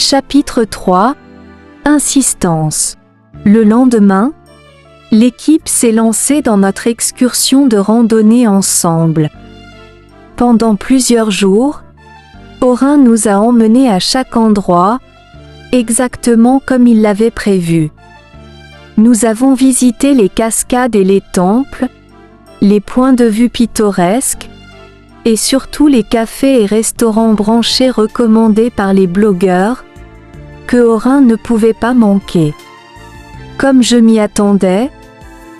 Chapitre 3 – Insistance. Le lendemain, l'équipe s'est lancée dans notre excursion de randonnée ensemble. Pendant plusieurs jours, Orin nous a emmenés à chaque endroit, exactement comme il l'avait prévu. Nous avons visité les cascades et les temples, les points de vue pittoresques, et surtout les cafés et restaurants branchés recommandés par les blogueurs, que Orin ne pouvait pas manquer. Comme je m'y attendais,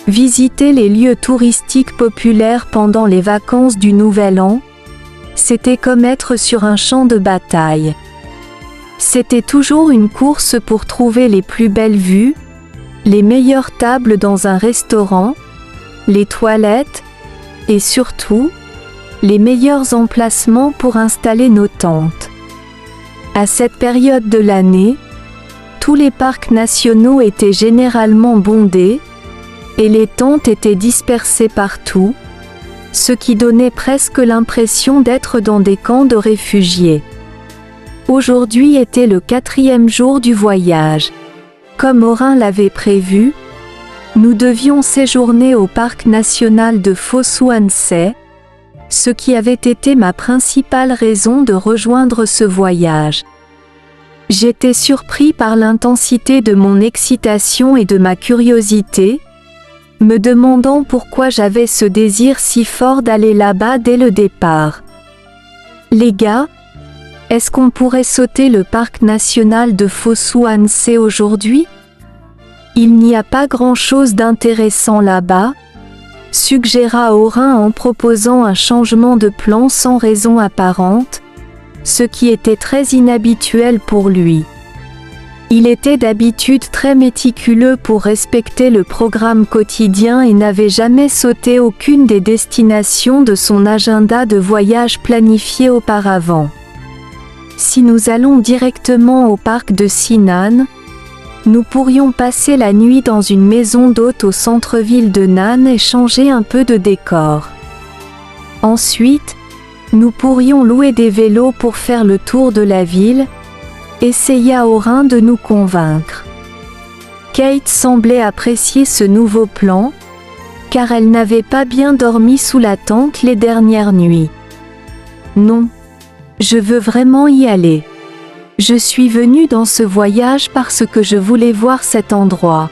visiter les lieux touristiques populaires pendant les vacances du Nouvel An, c'était comme être sur un champ de bataille. C'était toujours une course pour trouver les plus belles vues, les meilleures tables dans un restaurant, les toilettes, et surtout, les meilleurs emplacements pour installer nos tentes. À cette période de l'année, tous les parcs nationaux étaient généralement bondés, et les tentes étaient dispersées partout, ce qui donnait presque l'impression d'être dans des camps de réfugiés. Aujourd'hui était le 4e jour du voyage. Comme Orin l'avait prévu, nous devions séjourner au parc national de Fossouansé, ce qui avait été ma principale raison de rejoindre ce voyage. J'étais surpris par l'intensité de mon excitation et de ma curiosité, me demandant pourquoi j'avais ce désir si fort d'aller là-bas dès le départ. Les gars, est-ce qu'on pourrait sauter le parc national de Fossouansé aujourd'hui? Il n'y a pas grand-chose d'intéressant là-bas, suggéra Orin en proposant un changement de plan sans raison apparente, ce qui était très inhabituel pour lui. Il était d'habitude très méticuleux pour respecter le programme quotidien et n'avait jamais sauté aucune des destinations de son agenda de voyage planifié auparavant. Si nous allons directement au parc de Sinan, nous pourrions passer la nuit dans une maison d'hôte au centre-ville de Nan et changer un peu de décor. Ensuite, nous pourrions louer des vélos pour faire le tour de la ville, essaya Orin de nous convaincre. Kate semblait apprécier ce nouveau plan, car elle n'avait pas bien dormi sous la tente les dernières nuits. Non, je veux vraiment y aller. Je suis venue dans ce voyage parce que je voulais voir cet endroit.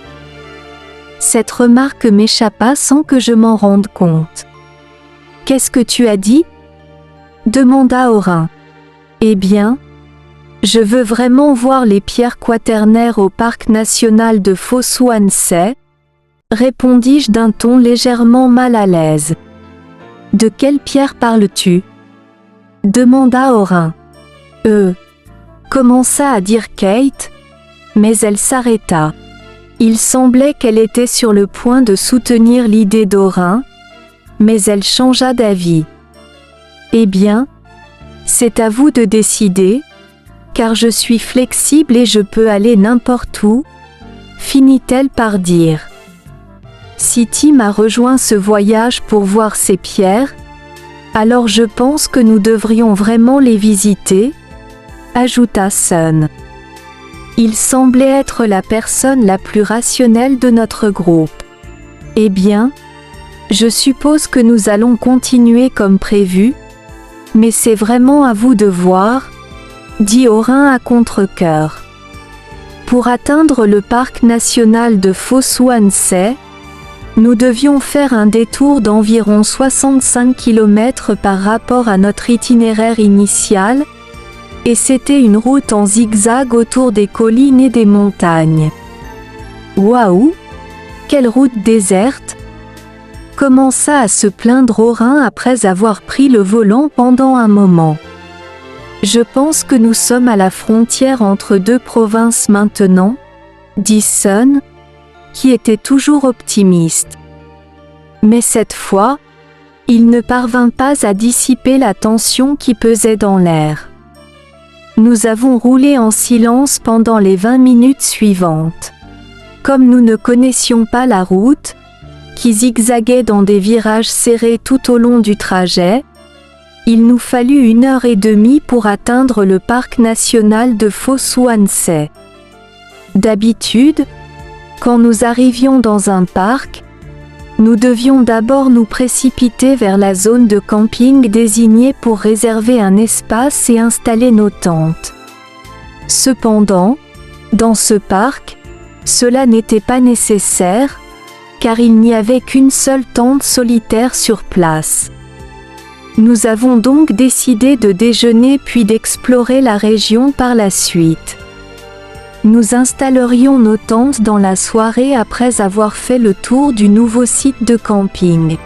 Cette remarque m'échappa sans que je m'en rende compte. Qu'est-ce que tu as dit? Demanda Orin. Eh bien, je veux vraiment voir les pierres quaternaires au parc national de Fossouansé, répondis-je d'un ton légèrement mal à l'aise. De quelles pierres parles-tu? Demanda Orin. Commença à dire Kate, mais elle s'arrêta. Il semblait qu'elle était sur le point de soutenir l'idée d'Orin, mais elle changea d'avis. Eh bien, c'est à vous de décider, car je suis flexible et je peux aller n'importe où, finit-elle par dire. Si Tim a rejoint ce voyage pour voir ces pierres, alors je pense que nous devrions vraiment les visiter, ajouta Sun. Il semblait être la personne la plus rationnelle de notre groupe. Eh bien, je suppose que nous allons continuer comme prévu, mais c'est vraiment à vous de voir, dit Orin à contre-cœur. Pour atteindre le parc national de Fossouansé, nous devions faire un détour d'environ 65 km par rapport à notre itinéraire initial, et c'était une route en zigzag autour des collines et des montagnes. Waouh! Quelle route déserte! Commença à se plaindre Orin après avoir pris le volant pendant un moment. Je pense que nous sommes à la frontière entre deux provinces maintenant, dit Sun, qui était toujours optimiste. Mais cette fois, il ne parvint pas à dissiper la tension qui pesait dans l'air. Nous avons roulé en silence pendant les 20 minutes suivantes. Comme nous ne connaissions pas la route, qui zigzaguait dans des virages serrés tout au long du trajet, Il nous fallut 1h30 pour atteindre le parc national de Fossouansé. D'habitude, quand nous arrivions dans un parc, nous devions d'abord nous précipiter vers la zone de camping désignée pour réserver un espace et installer nos tentes. Cependant, dans ce parc, cela n'était pas nécessaire, car il n'y avait qu'une seule tente solitaire sur place. Nous avons donc décidé de déjeuner puis d'explorer la région par la suite. Nous installerions nos tentes dans la soirée après avoir fait le tour du nouveau site de camping.